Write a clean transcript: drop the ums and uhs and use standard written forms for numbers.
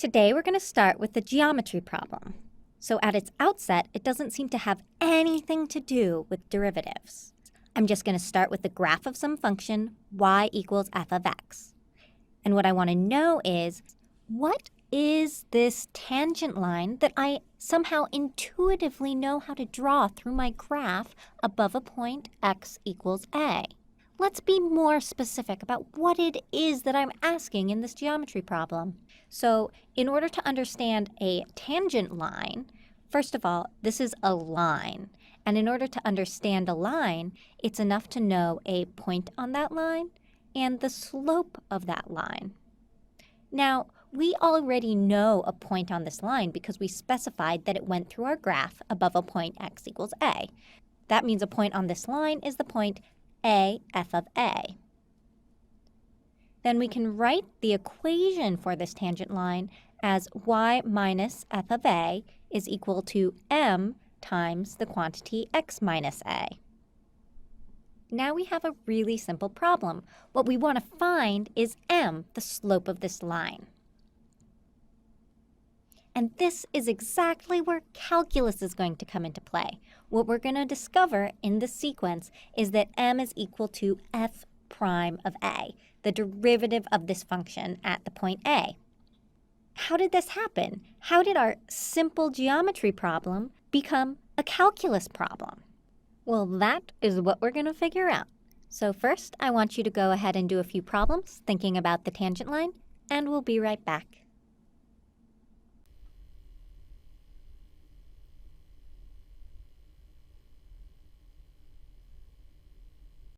Today we're going to start with the geometry problem. So at its outset, it doesn't seem to have anything to do with derivatives. I'm just going to start with the graph of some function y equals f of x. And what I want to know is, what is this tangent line that I somehow intuitively know how to draw through my graph above a point x equals a? Let's be more specific about what it is that I'm asking in this geometry problem. So in order to understand a tangent line, first of all, this is a line. And in order to understand a line, it's enough to know a point on that line and the slope of that line. Now, we already know a point on this line because we specified that it went through our graph above a point x equals a. That means a point on this line is the point a f of a. Then we can write the equation for this tangent line as y minus f of a is equal to m times the quantity x minus a. Now we have a really simple problem. What we want to find is m, the slope of this line. And this is exactly where calculus is going to come into play. What we're going to discover in this sequence is that m is equal to f prime of a, the derivative of this function at the point a. How did this happen? How did our simple geometry problem become a calculus problem? Well, that is what we're going to figure out. So first, I want you to go ahead and do a few problems thinking about the tangent line, and we'll be right back.